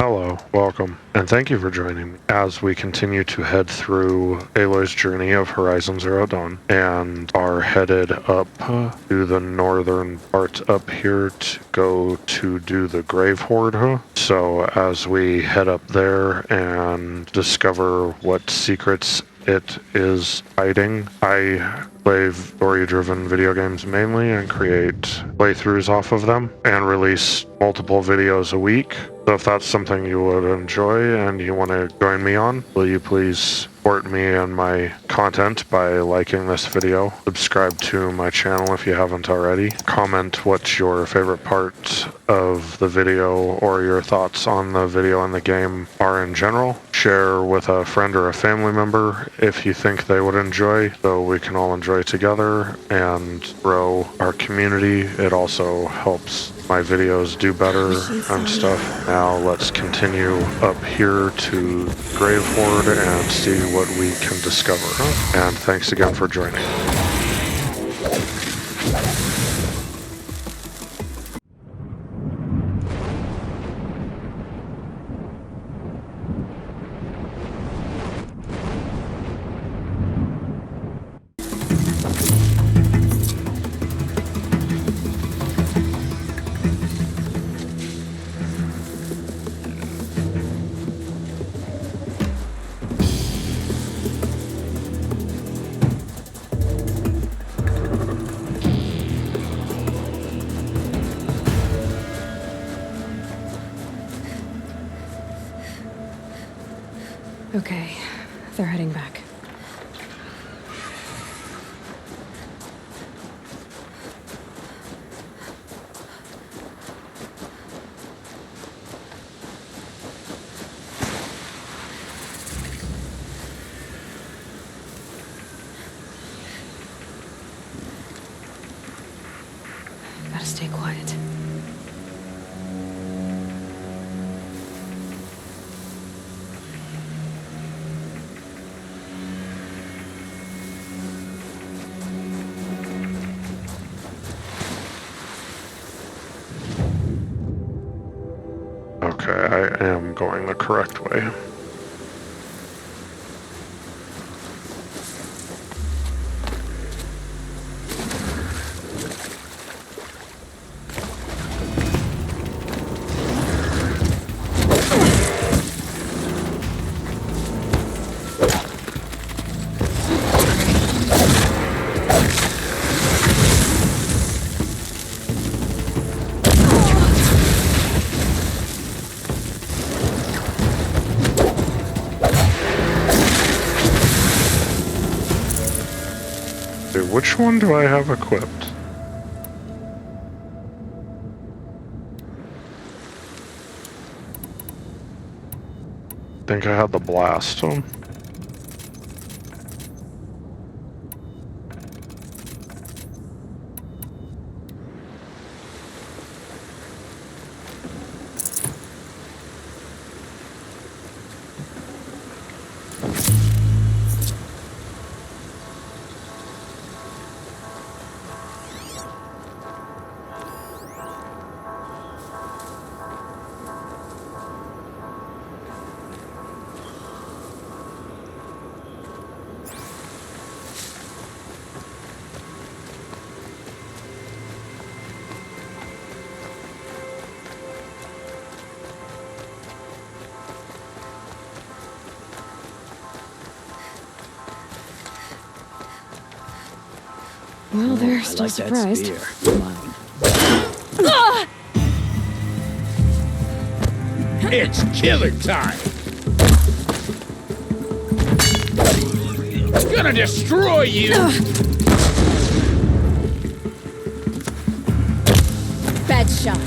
Hello, welcome, and thank you for joining me as we continue to head through Aloy's journey of Horizon Zero Dawn and are headed up to the northern part up here to go to do the Grave Hoard. So as we head up there and discover what secrets it is hiding, I play story-driven video games mainly and create playthroughs off of them and release multiple videos a week. So if that's something you would enjoy and you want to join me on, will you please support me and my content by liking this video, subscribe to my channel if you haven't already, comment what your favorite part of the video or your thoughts on the video and the game are in general, share with a friend or a family member if you think they would enjoy, so we can all enjoy together and grow our community. It also helps my videos do better and stuff. Now let's continue up here to Grave Hoard and see what we can discover. And thanks again for joining. Okay, they're heading back. Gotta stay quiet. Okay, I am going the correct way. Which one do I have equipped? I think I had the blast one. Well, they're still surprised. It's killer time! It's gonna destroy you! Bad shot.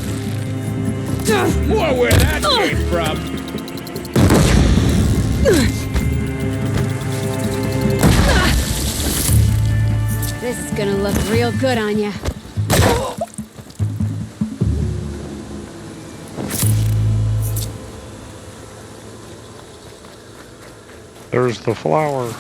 More where that came from! This is gonna look real good on ya. There's the flower.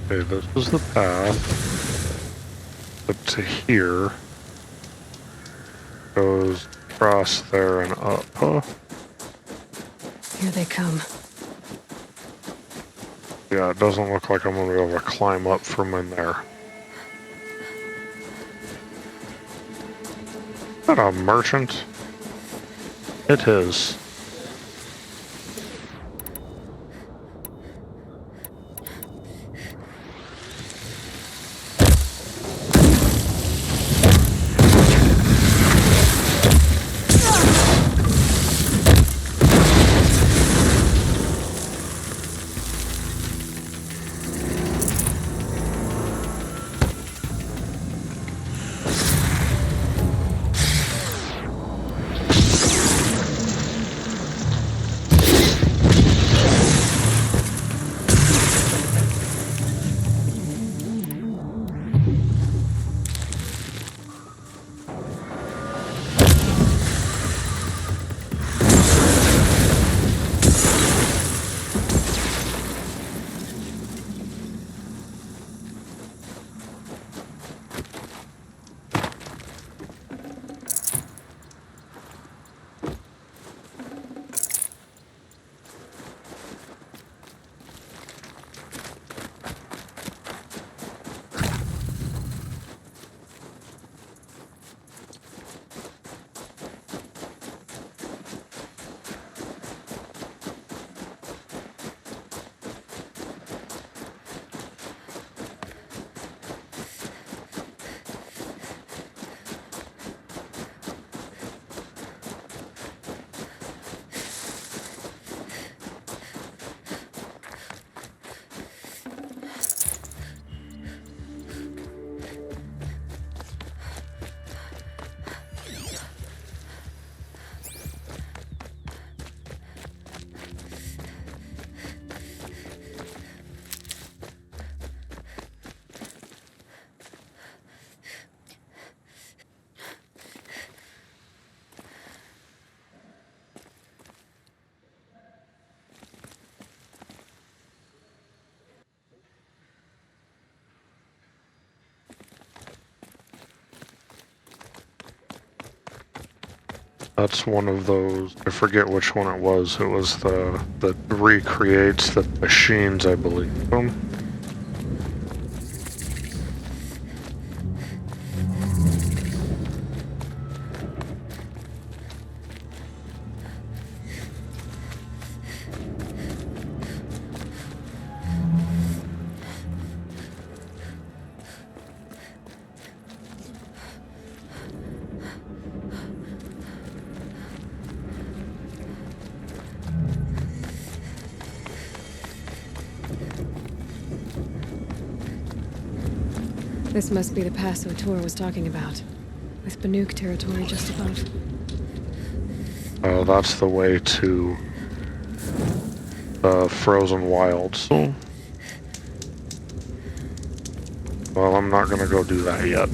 Okay, this is the path. Up to here. Goes across there and up. Huh? Here they come. Yeah, it doesn't look like I'm going to be able to climb up from in there. Is that a merchant? It is. That's one of those, I forget which one it was. It was the that recreates the machines, I believe. This must be the pass O'Toole was talking about, with Banuk territory just above. That's the way to Frozen Wilds. Well, I'm not gonna go do that yet.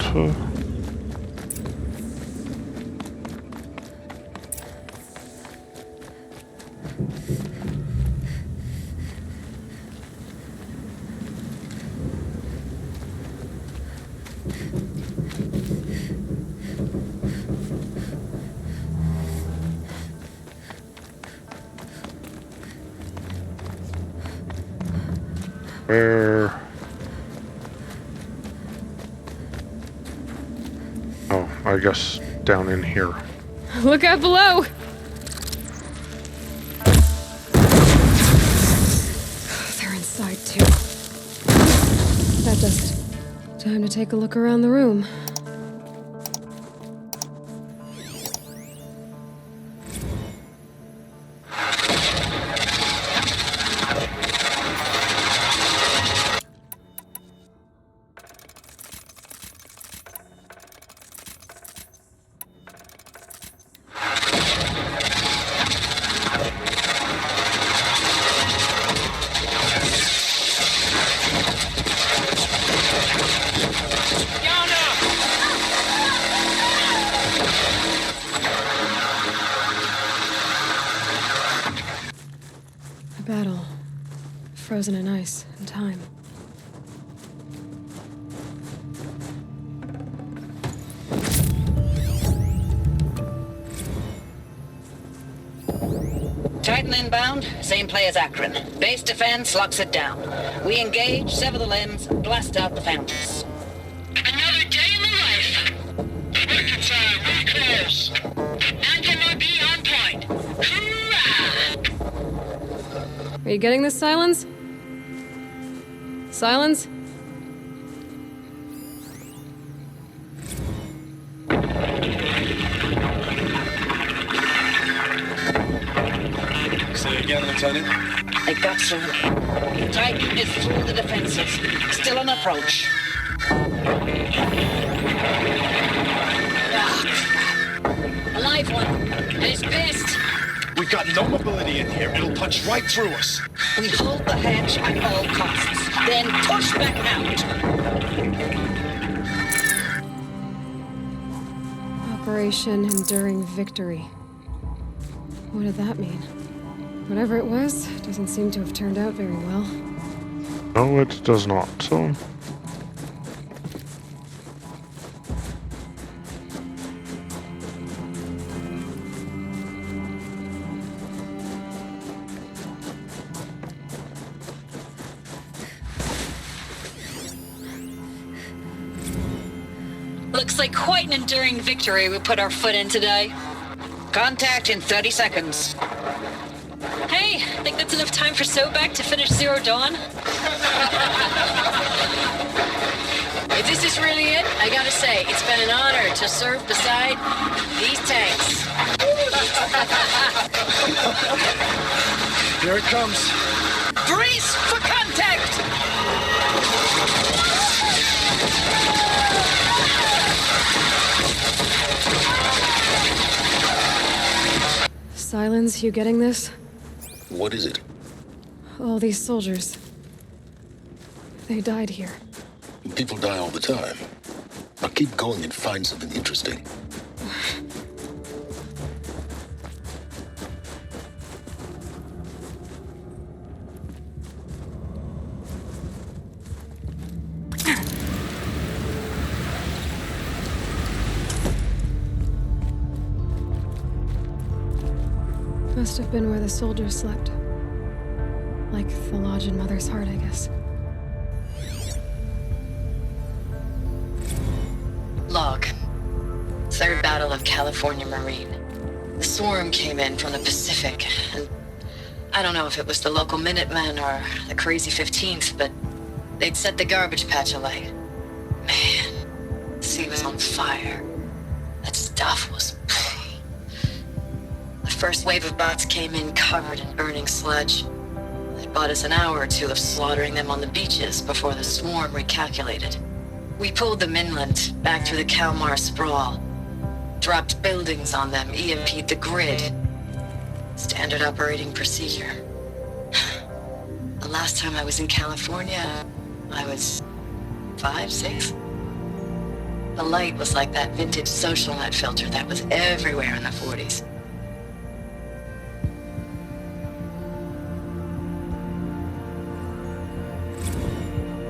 Where? Oh, I guess down in here. Look out below! They're inside too. That does it. Time to take a look around the room. A battle. Frozen in ice and time. Titan inbound, same play as Akron. Base defense locks it down. We engage, sever the limbs, and blast out the foundries. Another day in the life. Reconcile, recalls. Anthem RB on point. Hoorah! Are you getting this, Silence? Silence? Say again, Lieutenant. They got through. Titan is through the defenses. Still on approach. Ah, crap. A live one. And he's pissed. We've got no mobility in here. It'll punch right through us. We hold the hedge at all costs. Then push back out. Operation Enduring Victory. What did that mean? Whatever it was, doesn't seem to have turned out very well. No, it does not. So, Looks like quite an enduring victory we put our foot in today. Contact in 30 seconds. Hey, think that's enough time for Sobek to finish Zero Dawn? If this is really it, I gotta say, it's been an honor to serve beside these tanks. Here it comes. Brace for contact! Silence, you getting this? What is it? All these soldiers. They died here. People die all the time. Now keep going and find something interesting. Must have been where the soldiers slept. Like the lodge in Mother's Heart, I guess. Log. Third Battle of California Marine. The swarm came in from the Pacific, and I don't know if it was the local Minutemen or the crazy 15th, but they'd set the garbage patch alight. Man, the sea was on fire. That stuff was... The first wave of bots came in covered in burning sludge. It bought us an hour or two of slaughtering them on the beaches before the swarm recalculated. We pulled them inland, back through the Kalmar sprawl. Dropped buildings on them, EMP'd the grid. Standard operating procedure. The last time I was in California, I was 5, 6. The light was like that vintage social net filter that was everywhere in the 40s.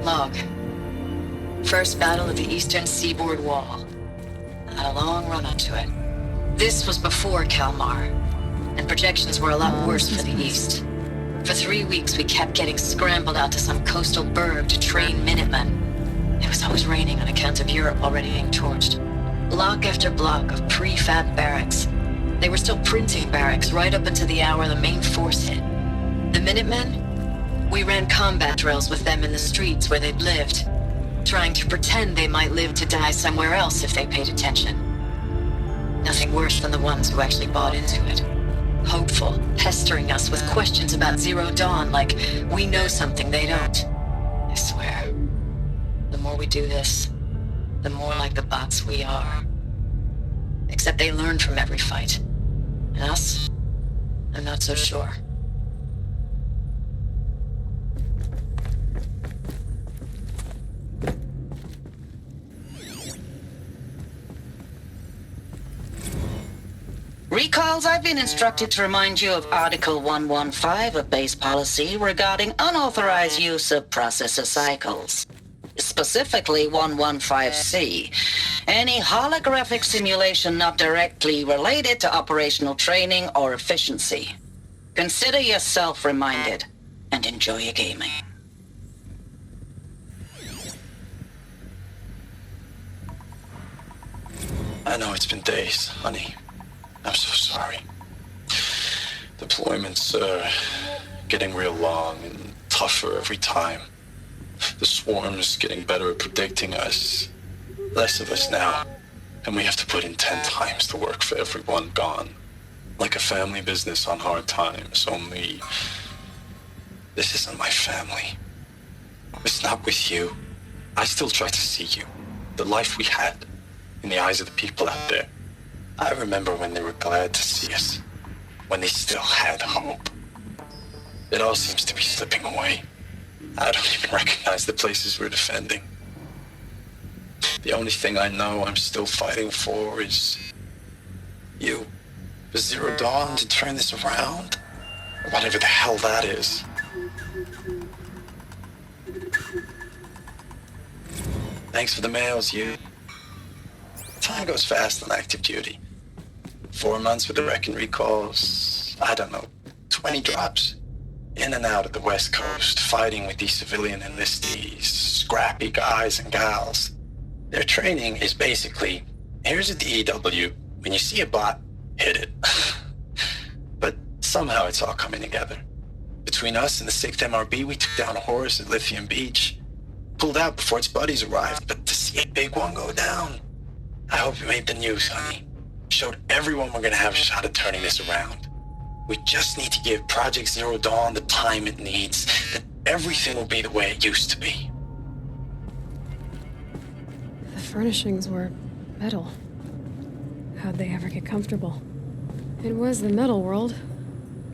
Log. First battle of the eastern seaboard wall. I had a long run up to it. This was before Kalmar, and projections were a lot worse for the east. For 3 weeks, we kept getting scrambled out to some coastal burg to train Minutemen. It was always raining on account of Europe already being torched. Block after block of prefab barracks. They were still printing barracks right up until the hour the main force hit. The Minutemen? We ran combat drills with them in the streets where they'd lived, trying to pretend they might live to die somewhere else if they paid attention. Nothing worse than the ones who actually bought into it. Hopeful, pestering us with questions about Zero Dawn like we know something they don't. I swear, the more we do this, the more like the bots we are. Except they learn from every fight. And us? I'm not so sure. Recalls, I've been instructed to remind you of Article 115 of base policy regarding unauthorized use of processor cycles. Specifically 115C. Any holographic simulation not directly related to operational training or efficiency. Consider yourself reminded, and enjoy your gaming. I know it's been days, honey. I'm so sorry. Deployments are getting real long and tougher every time. The swarm's getting better at predicting us. Less of us now. And we have to put in 10 times the work for everyone gone. Like a family business on hard times, only... This isn't my family. It's not with you. I still try to see you. The life we had. In the eyes of the people out there. I remember when they were glad to see us. When they still had hope. It all seems to be slipping away. I don't even recognize the places we're defending. The only thing I know I'm still fighting for is... you. The Zero Dawn to turn this around? Or whatever the hell that is. Thanks for the mails, you. Time goes fast on active duty. 4 months with the Reckon recalls, I don't know, 20 drops. In and out of the West Coast, fighting with these civilian enlistees, scrappy guys and gals. Their training is basically, here's a DEW, when you see a bot, hit it. But somehow it's all coming together. Between us and the 6th MRB, we took down a horse at Lithium Beach. Pulled out before its buddies arrived, but to see a big one go down... I hope you made the news, honey. Showed everyone we're gonna have a shot at turning this around. We just need to give Project Zero Dawn the time it needs, then everything will be the way it used to be. The furnishings were metal. How'd they ever get comfortable? It was the metal world.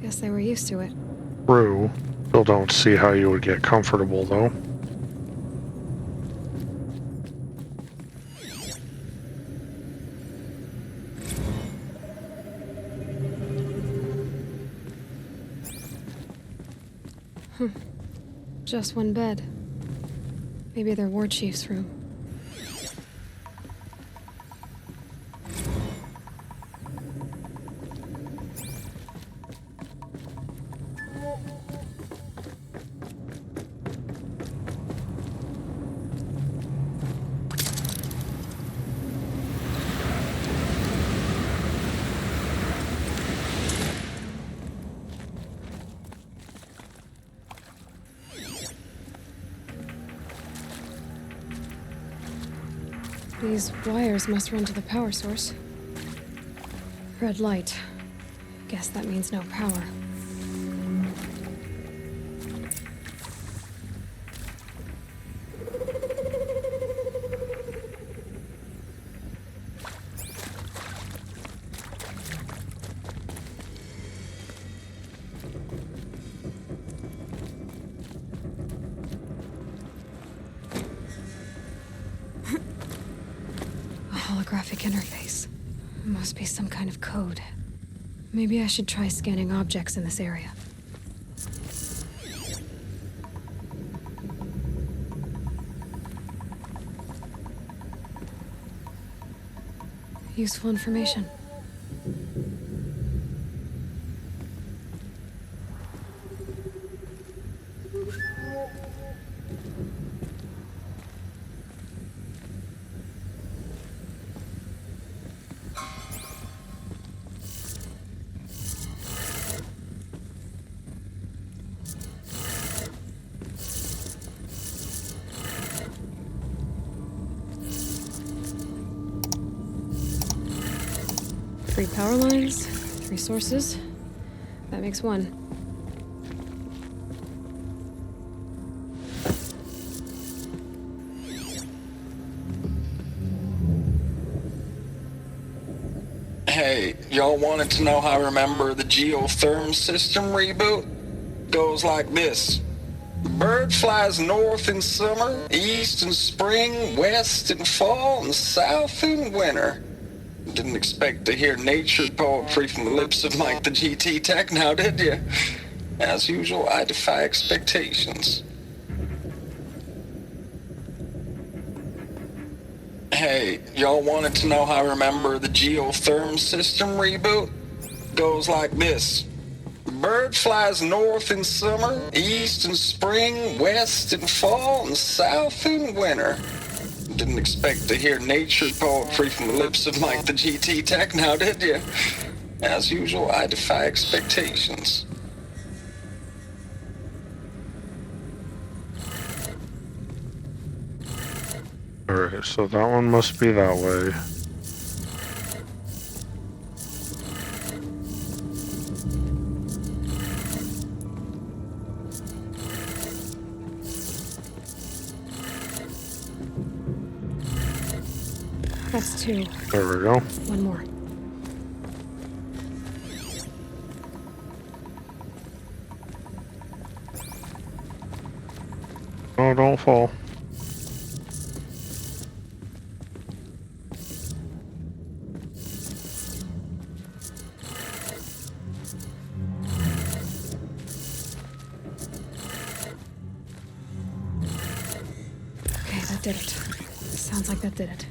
Guess they were used to it. True. Still don't see how you would get comfortable, though. Just one bed. Maybe their war chief's room. These wires must run to the power source. Red light. Guess that means no power. Holographic interface. Must be some kind of code. Maybe I should try scanning objects in this area. Useful information. Three power lines, 3 sources. That makes 1. Hey, y'all wanted to know how I remember the geotherm system reboot? Goes like this. The bird flies north in summer, east in spring, west in fall, and south in winter. Didn't expect to hear nature poetry from the lips of Mike the GT Tech now, did you? As usual, I defy expectations. Hey, y'all wanted to know how I remember the geotherm system reboot? Goes like this. The bird flies north in summer, east in spring, west in fall, and south in winter. Didn't expect to hear nature poetry from the lips of Mike the GT Tech now, did you? As usual, I defy expectations. Alright, so that one must be that way. That's two. There we go. One more. Oh, don't fall. Okay, that did it. Sounds like that did it.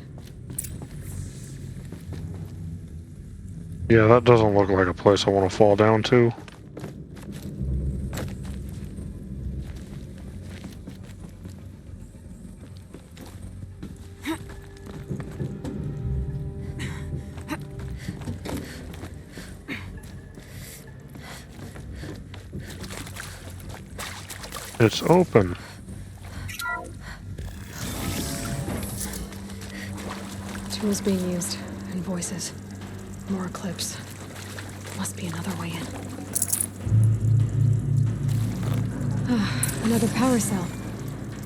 Yeah, that doesn't look like a place I want to fall down to. It's open. Tools being used, and voices. More clips. Must be another way in. Another power cell.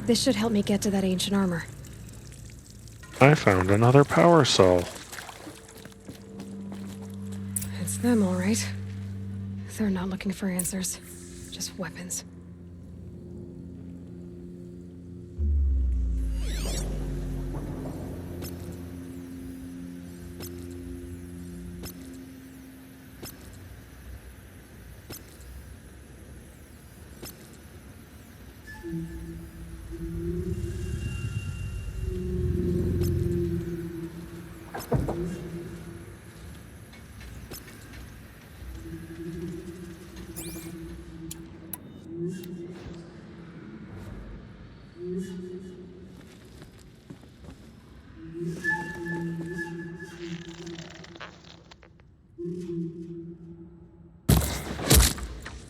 This should help me get to that ancient armor. I found another power cell. It's them, all right. They're not looking for answers. Just weapons.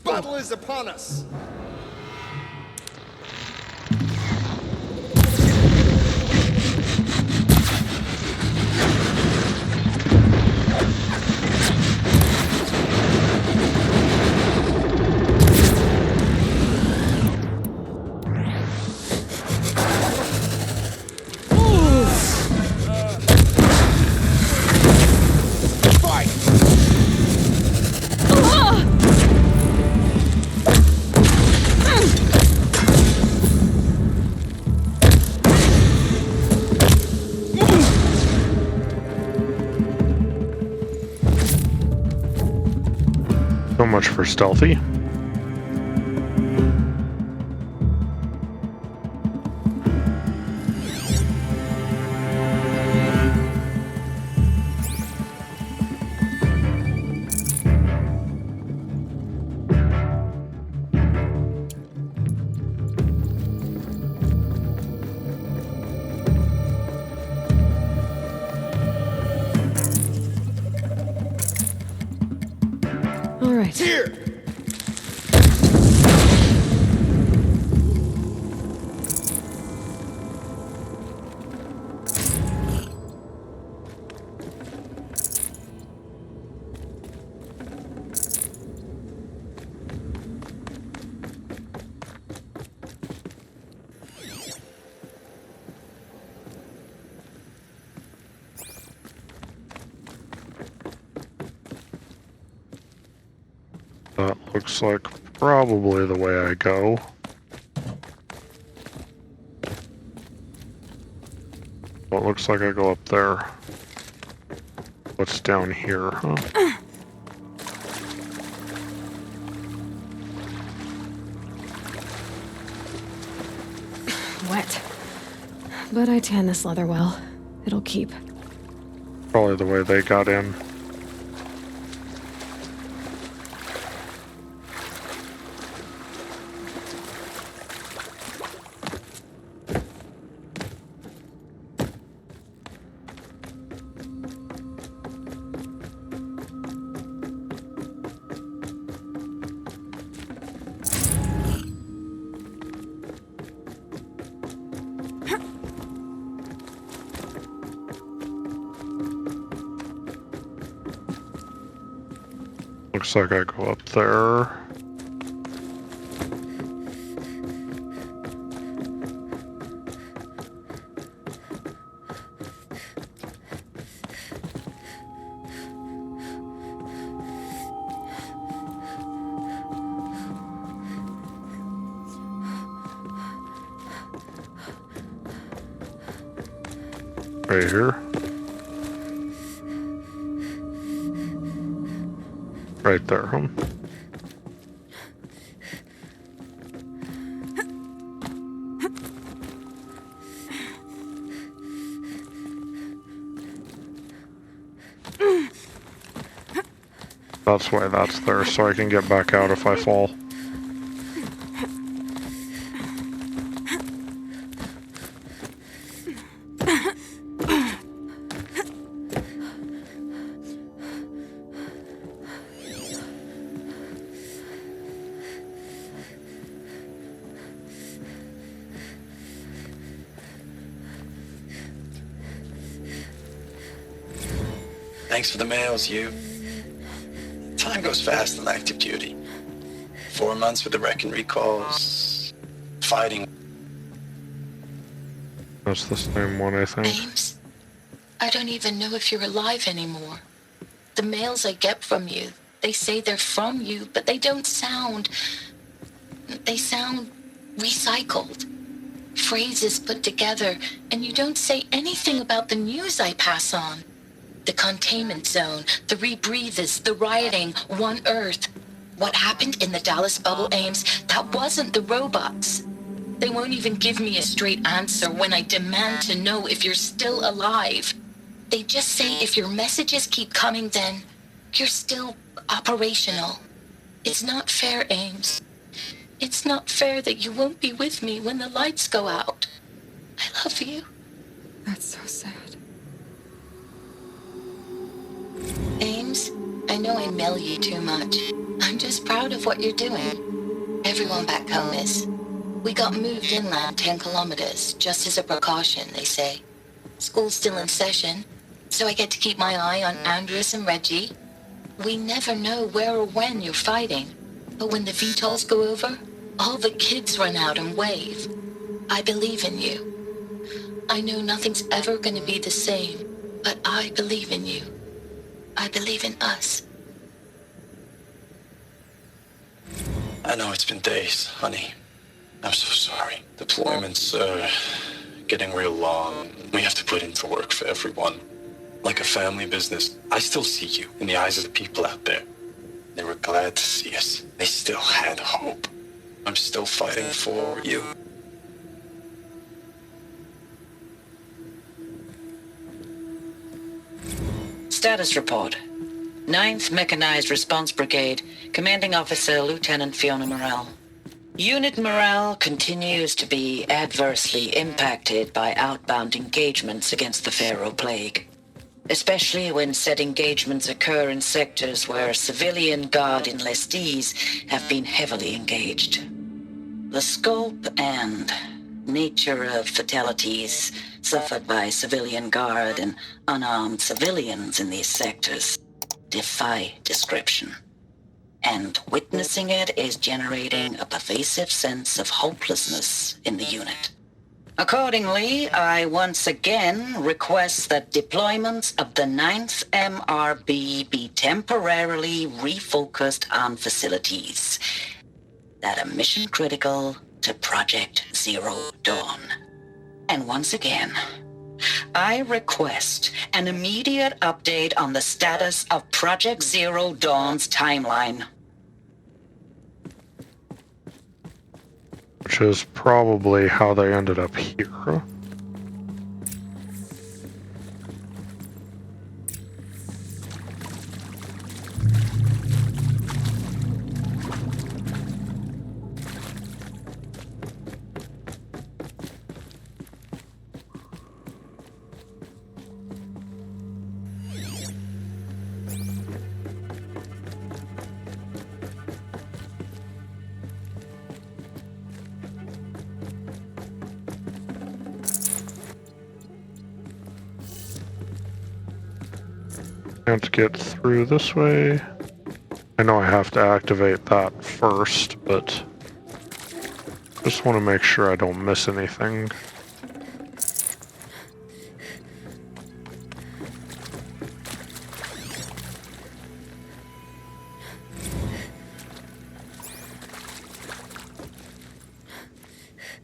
Battle is upon us! So much for stealthy. All right. Here! That looks like probably the way I go. Well, it looks like I go up there. What's down here, huh? Wet. But I tan this leather well. It'll keep. Probably the way they got in. Looks like I go up there. Right here. Right there, huh? That's why that's there, so I can get back out if I fall. Thanks for the mails, you. Time goes fast on active duty. 4 months with the wreck and recalls. Fighting. That's the same one, I think. Ames, I don't even know if you're alive anymore. The mails I get from you, they say they're from you, but they don't sound... They sound recycled. Phrases put together, and you don't say anything about the news I pass on. The containment zone, the rebreathers, the rioting, One Earth. What happened in the Dallas bubble, Ames, that wasn't the robots. They won't even give me a straight answer when I demand to know if you're still alive. They just say if your messages keep coming, then you're still operational. It's not fair, Ames. It's not fair that you won't be with me when the lights go out. I love you. That's so sad. Ames, I know I mail you too much. I'm just proud of what you're doing. Everyone back home is. We got moved inland 10 kilometers, just as a precaution, they say. School's still in session, so I get to keep my eye on Andres and Reggie. We never know where or when you're fighting, but when the VTOLs go over, all the kids run out and wave. I believe in you. I know nothing's ever gonna be the same, but I believe in you. I believe in us. I know it's been days, honey. I'm so sorry. Deployments are getting real long. We have to put into work for everyone. Like a family business. I still see you in the eyes of the people out there. They were glad to see us. They still had hope. I'm still fighting for you. Status report. 9th Mechanized Response Brigade, Commanding Officer Lieutenant Fiona Morrell. Unit morale continues to be adversely impacted by outbound engagements against the Pharaoh Plague, especially when said engagements occur in sectors where civilian guard enlistees have been heavily engaged. The scope and nature of fatalities suffered by civilian guard and unarmed civilians in these sectors defy description. And witnessing it is generating a pervasive sense of hopelessness in the unit. Accordingly, I once again request that deployments of the 9th MRB be temporarily refocused on facilities that are mission critical to Project Zero Dawn. And once again, I request an immediate update on the status of Project Zero Dawn's timeline. Which is probably how they ended up here. Can't get through this way. I know I have to activate that first, but just want to make sure I don't miss anything.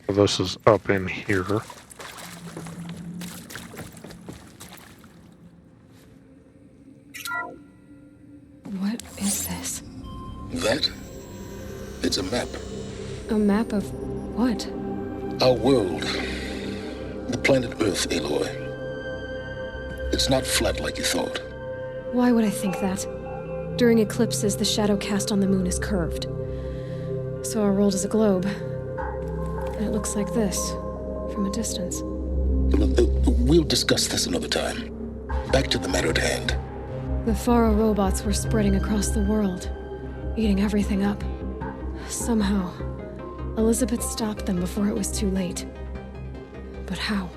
This is up in here. What is this? That? It's a map. A map of what? Our world. The planet Earth, Aloy. It's not flat like you thought. Why would I think that? During eclipses, the shadow cast on the moon is curved. So our world is a globe. And it looks like this, from a distance. We'll discuss this another time. Back to the matter at hand. The Faro robots were spreading across the world, eating everything up. Somehow, Elizabeth stopped them before it was too late. But how?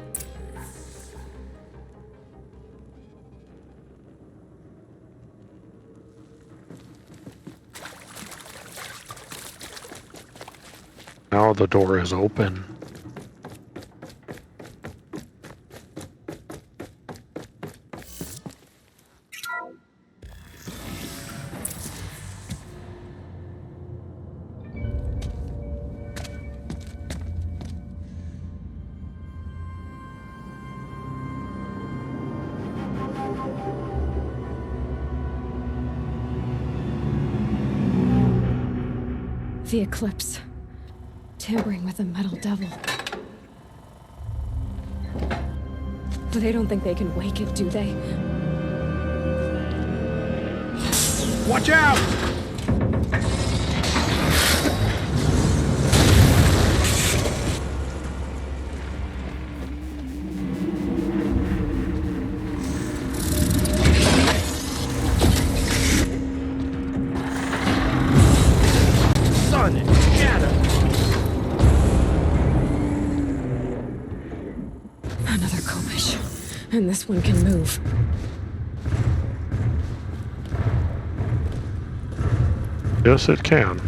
Now the door is open. The eclipse. Tampering with the metal devil. But they don't think they can wake it, do they? Watch out! Sun and shadow. Another Komish. And this one can move. Yes, it can.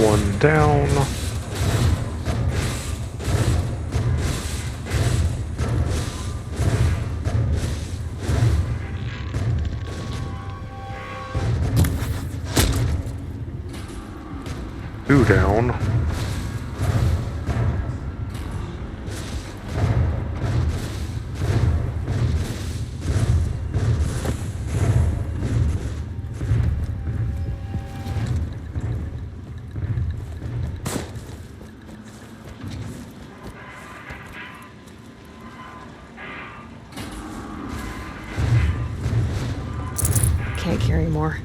One down. Two down. Can't carry more.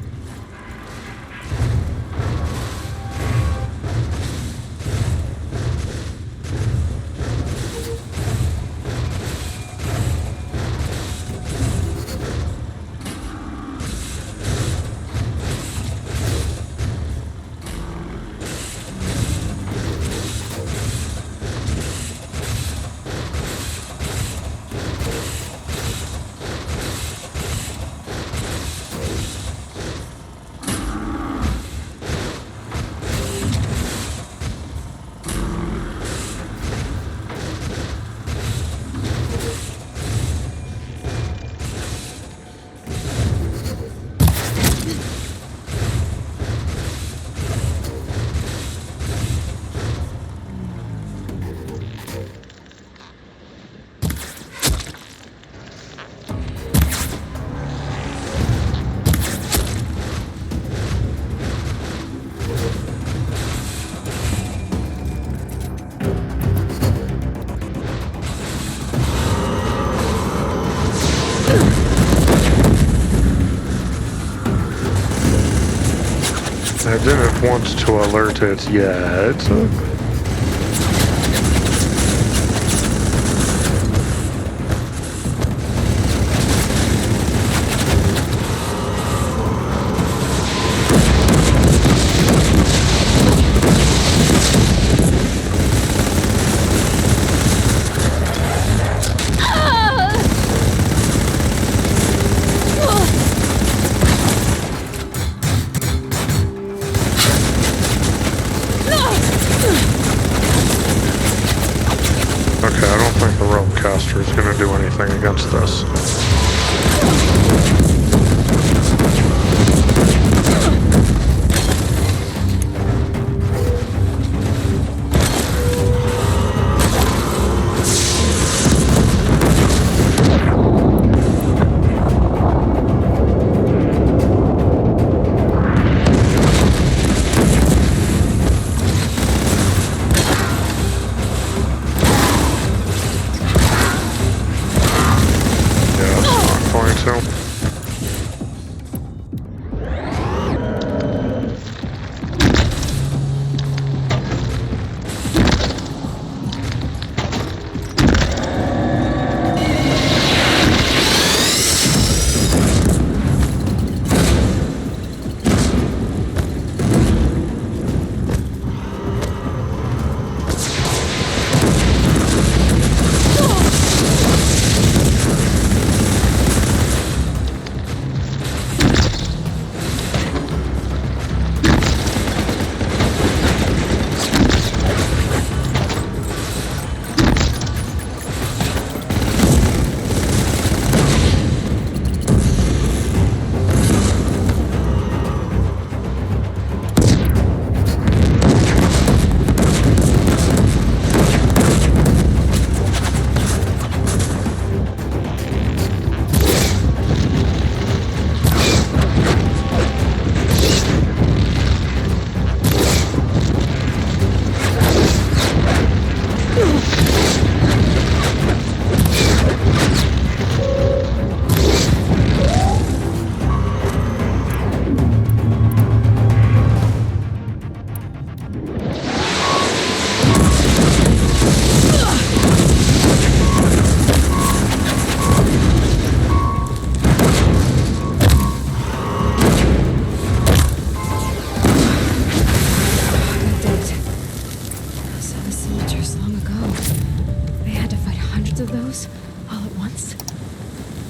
didn't want to alert it yet. Okay, I don't think the rope caster is going to do anything against this.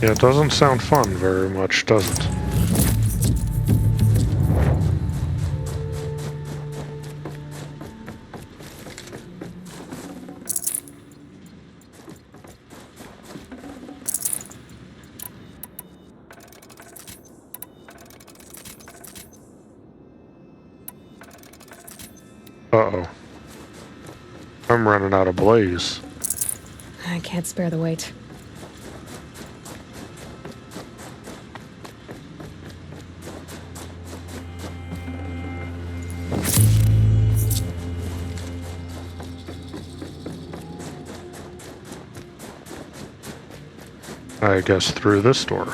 Yeah, it doesn't sound fun very much, does it? Uh-oh. I'm running out of blaze. I can't spare the weight. I guess through this door.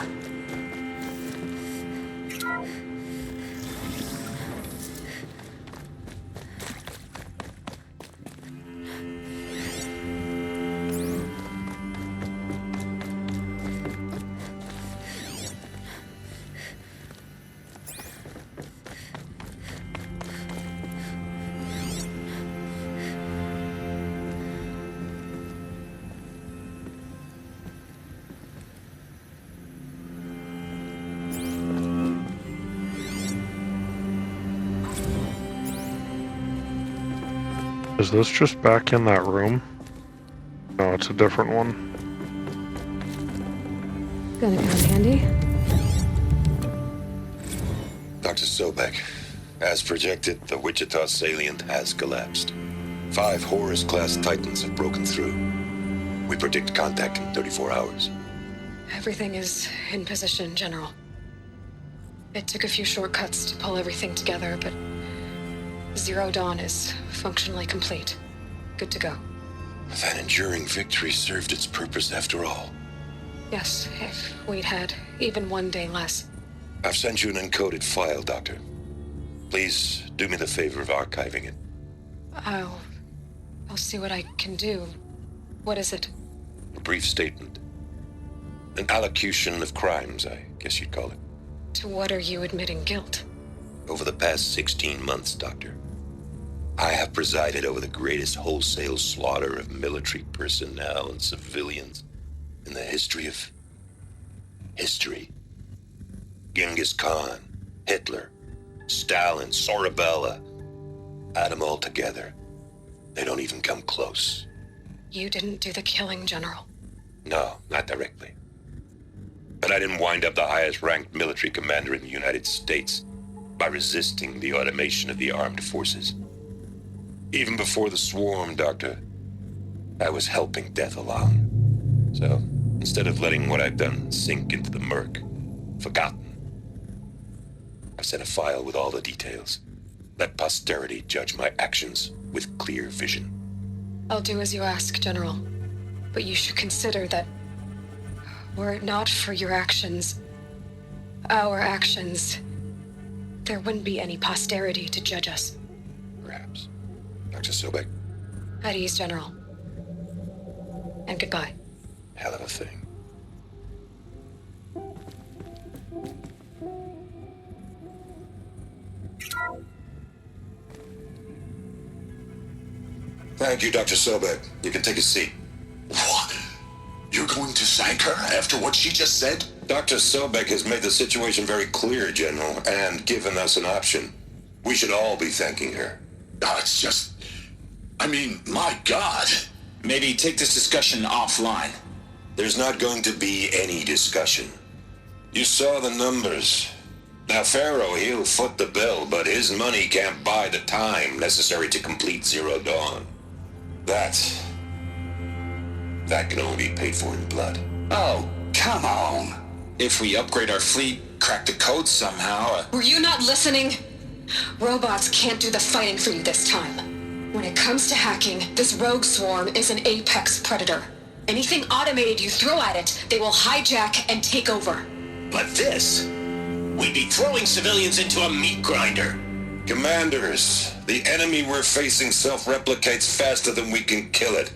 Is this just back in that room? No, it's a different one. Gonna come in handy? Dr. Sobek, as projected, the Wichita salient has collapsed. 5 Horus-class Titans have broken through. We predict contact in 34 hours. Everything is in position, General. It took a few shortcuts to pull everything together, but Zero Dawn is functionally complete. Good to go. That enduring victory served its purpose after all. Yes, if we'd had even one day less. I've sent you an encoded file, Doctor. Please do me the favor of archiving it. I'll see what I can do. What is it? A brief statement. An allocution of crimes, I guess you'd call it. To what are you admitting guilt? Over the past 16 months, Doctor, I have presided over the greatest wholesale slaughter of military personnel and civilians in the history of history. Genghis Khan, Hitler, Stalin, Sorabella. Add them all together. They don't even come close. You didn't do the killing, General. No, not directly. But I didn't wind up the highest-ranked military commander in the United States by resisting the automation of the armed forces. Even before the swarm, Doctor, I was helping death along. So, instead of letting what I've done sink into the murk, forgotten, I've sent a file with all the details. Let posterity judge my actions with clear vision. I'll do as you ask, General. But you should consider that were it not for your actions, our actions, there wouldn't be any posterity to judge us. Perhaps. Dr. Sobek. At ease, General. And goodbye. Hell of a thing. Thank you, Dr. Sobek. You can take a seat. What? You're going to thank her after what she just said? Dr. Sobek has made the situation very clear, General, and given us an option. We should all be thanking her. No, it's just... I mean, my God. Maybe take this discussion offline. There's not going to be any discussion. You saw the numbers. Now, Pharaoh, he'll foot the bill, but his money can't buy the time necessary to complete Zero Dawn. That can only be paid for in blood. Oh, come on. If we upgrade our fleet, crack the code somehow... Were you not listening? Robots can't do the fighting for you this time. When it comes to hacking, this rogue swarm is an apex predator. Anything automated you throw at it, they will hijack and take over. But this... we'd be throwing civilians into a meat grinder. Commanders, the enemy we're facing self-replicates faster than we can kill it.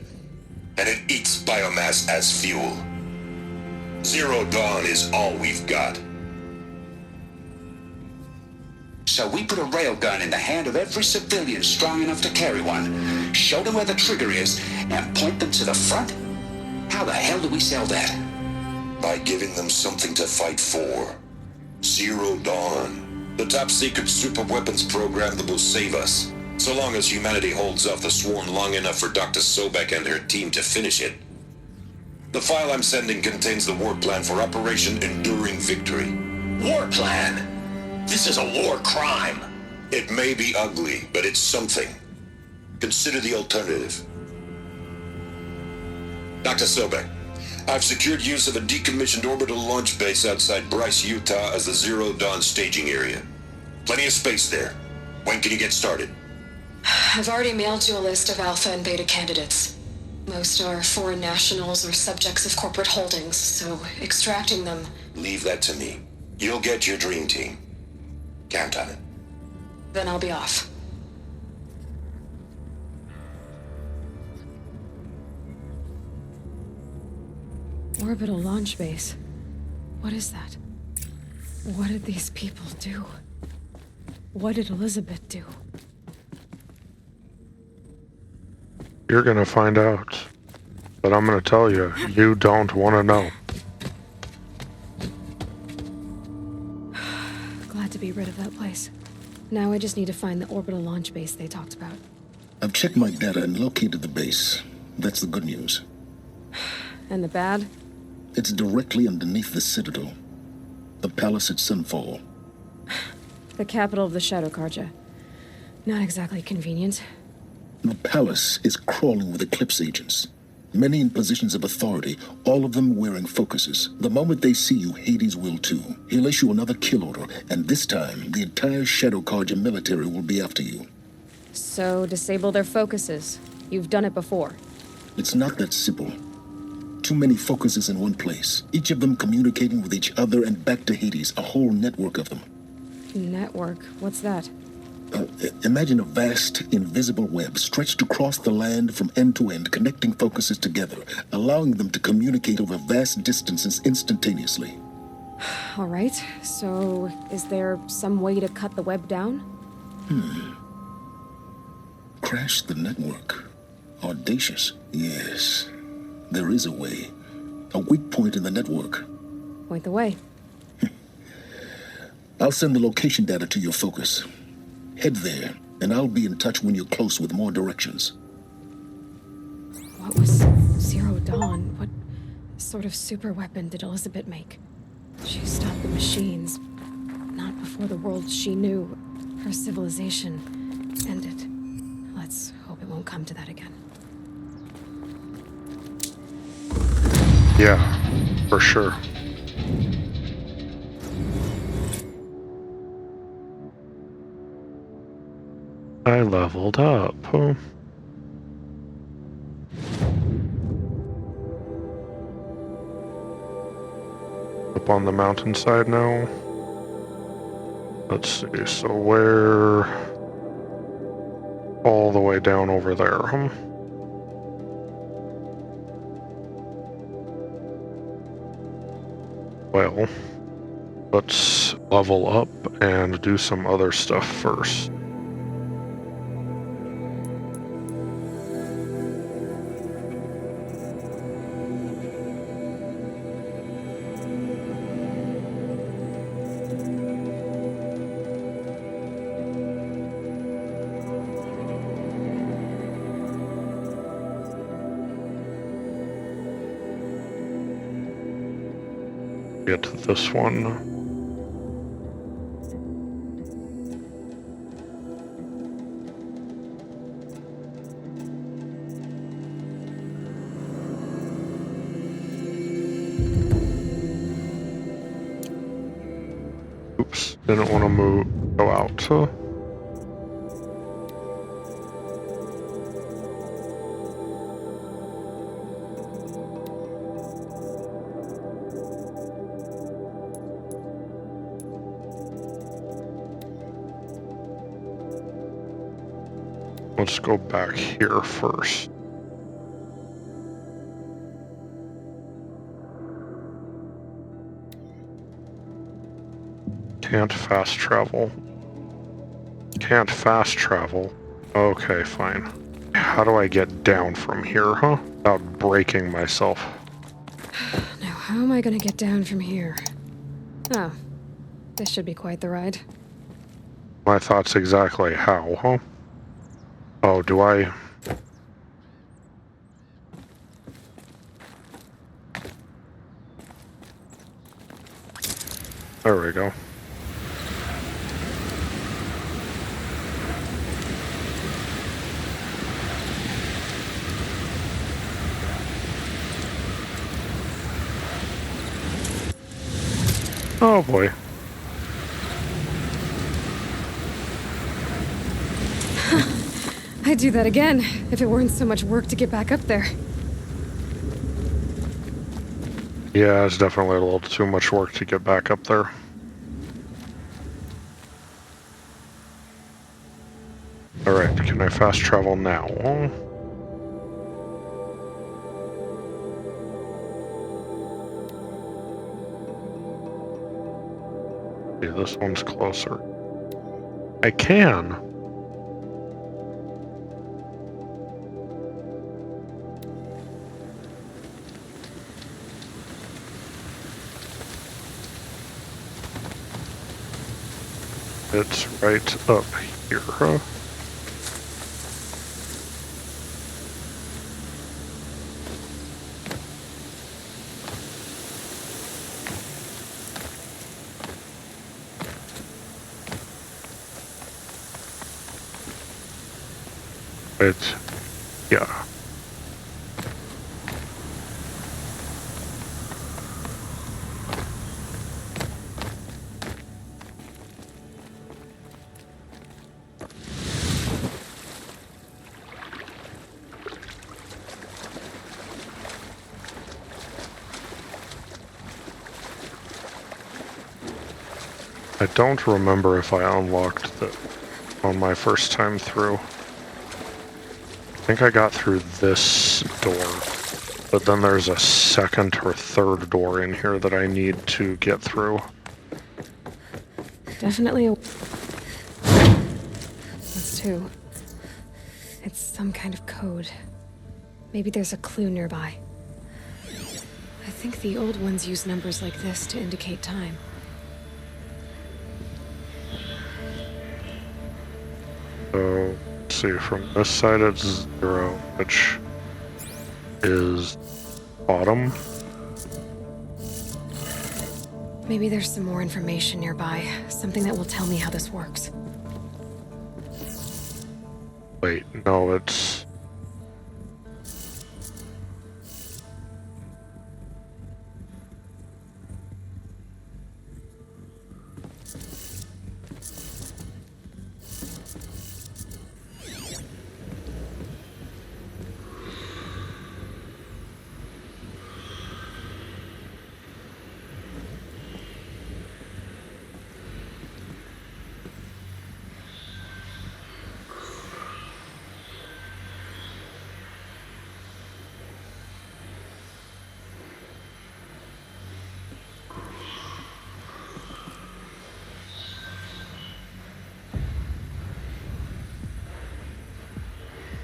And it eats biomass as fuel. Zero Dawn is all we've got. So we put a railgun in the hand of every civilian strong enough to carry one, show them where the trigger is, and point them to the front? How the hell do we sell that? By giving them something to fight for. Zero Dawn. The top-secret super-weapons program that will save us. So long as humanity holds off the swarm long enough for Dr. Sobek and her team to finish it. The file I'm sending contains the war plan for Operation Enduring Victory. War plan? This is a war crime. It may be ugly, but it's something. Consider the alternative. Dr. Sobek, I've secured use of a decommissioned orbital launch base outside Bryce, Utah as the Zero Dawn staging area. Plenty of space there. When can you get started? I've already mailed you a list of alpha and beta candidates. Most are foreign nationals or subjects of corporate holdings, so extracting them... Leave that to me. You'll get your dream team. Count on it. Then I'll be off. Orbital launch base. What is that? What did these people do? What did Elizabeth do? You're gonna find out. But I'm gonna tell you, you don't want to know. Glad to be rid of that place. Now I just need to find the orbital launch base they talked about. I've checked my data and located the base. That's the good news. And the bad? It's directly underneath the Citadel. The palace at Sunfall. The capital of the Shadow Carja. Not exactly convenient. The palace is crawling with Eclipse agents. Many in positions of authority, all of them wearing focuses. The moment they see you, Hades will too. He'll issue another kill order, and this time, the entire Shadow Carja military will be after you. So, disable their focuses. You've done it before. It's not that simple. Too many focuses in one place, each of them communicating with each other and back to Hades, a whole network of them. Network? What's that? Imagine a vast, invisible web stretched across the land from end to end, connecting focuses together, allowing them to communicate over vast distances instantaneously. All right, so is there some way to cut the web down? Crash the network. Audacious. Yes, there is a way. A weak point in the network. Point the way. I'll send the location data to your focus. Head there, and I'll be in touch when you're close with more directions. What was Zero Dawn? What sort of super weapon did Elizabeth make? She stopped the machines. Not before the world she knew, her civilization, ended. Let's hope it won't come to that again. Yeah, for sure. I leveled up. Huh? Up on the mountainside now. Let's see, so where... all the way down over there, huh? Well, let's level up and do some other stuff first. Get to this one. Oops, didn't want to go out. Let's go back here first. Can't fast travel. Can't fast travel. Okay, fine. How do I get down from here, huh? Without breaking myself. Now, how am I gonna get down from here? Oh, this should be quite the ride. My thoughts exactly. How, huh? Oh, do I... There we go. Oh boy. I'd do that again, if it weren't so much work to get back up there. Yeah, it's definitely a little too much work to get back up there. Alright, can I fast travel now? Okay, this one's closer. I can! It's right up here, huh? Yeah. I don't remember if I unlocked the... on my first time through. I think I got through this door, but then there's a second or third door in here that I need to get through. Definitely a... That's two. It's some kind of code. Maybe there's a clue nearby. I think the old ones use numbers like this to indicate time. So, let's see, from this side it's 0, which is bottom. Maybe there's some more information nearby, something that will tell me how this works. Wait, no, it's...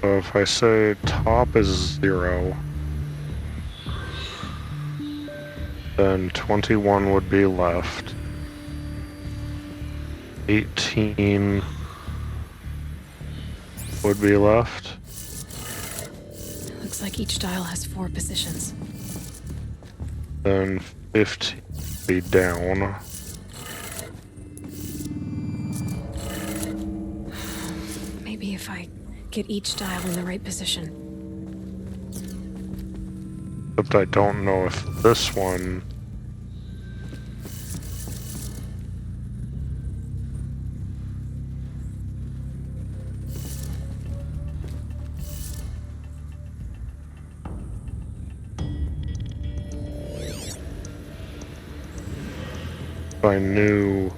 So if I say top is 0, then 21 would be left. 18 would be left. Looks like each dial has 4 positions. Then 15 would be down. Maybe if I get each dial in the right position. Except I don't know if this one... If I knew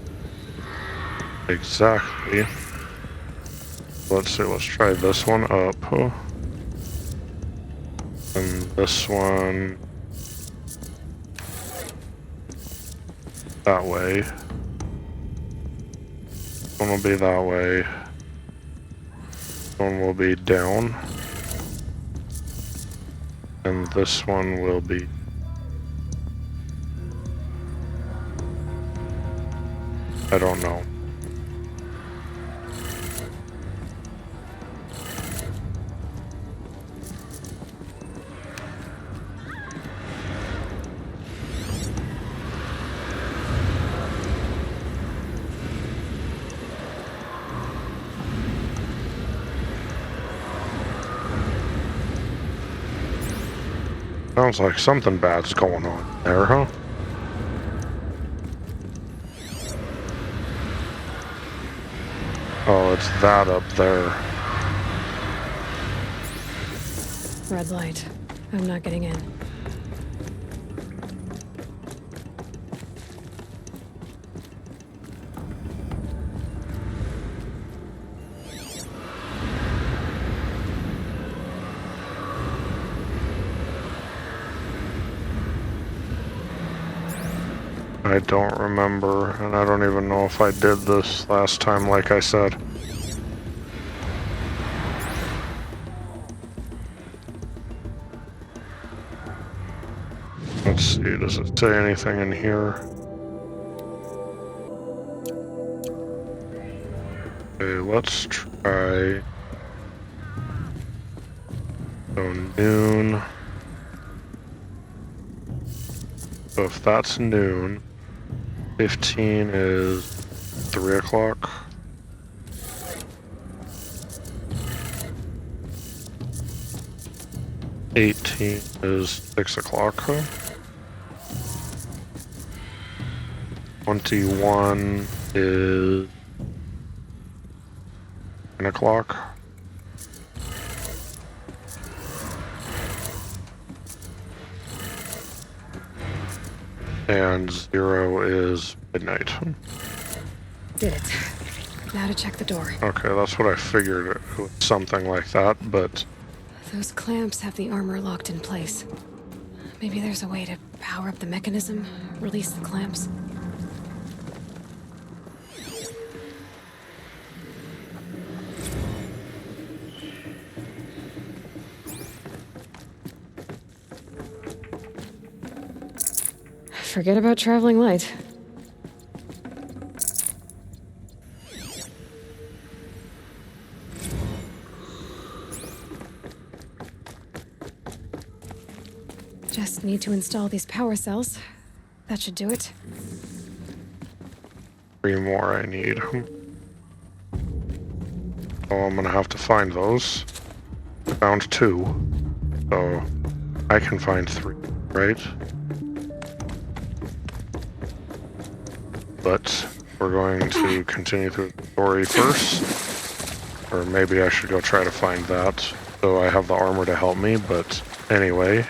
exactly... Let's see, let's try this one up. And this one that way. This one will be that way. This one will be down. And this one will be... I don't know. Sounds like something bad's going on there, huh? Oh, it's that up there. Red light. I'm not getting in. I don't remember, and I don't even know if I did this last time, like I said. Let's see, does it say anything in here? Okay, let's try... So noon. So if that's noon, 15 is 3 o'clock. $18 is 6 o'clock. 21 is 9 o'clock. And 0 is midnight. Did it. Now to check the door. Okay, that's what I figured. It was something like that, but Those clamps have the armor locked in place. Maybe there's a way to power up the mechanism, release the clamps. Forget about traveling light. Just need to install these power cells. That should do it. 3 more I need. Oh, I'm gonna have to find those. I found 2. So I can find 3, right? But we're going to continue through the story first. Or maybe I should go try to find that. So I have the armor to help me, but anyway.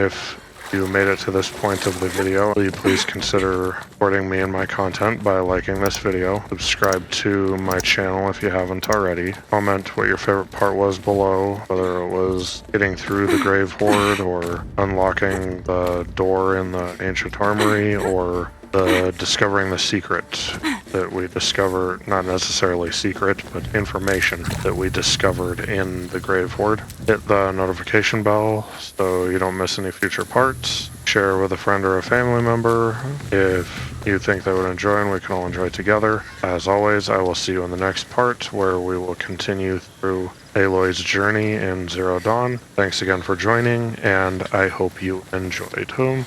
If you made it to this point of the video, will you please consider supporting me and my content by liking this video, subscribe to my channel if you haven't already, comment what your favorite part was below, whether it was getting through the Grave Hoard or unlocking the door in the ancient armory or discovering the secret that we discovered, not necessarily secret, but information that we discovered in the Grave Hoard. Hit the notification bell so you don't miss any future parts. Share with a friend or a family member if you think they would enjoy and we can all enjoy together. As always, I will see you in the next part where we will continue through Aloy's journey in Zero Dawn. Thanks again for joining, and I hope you enjoyed.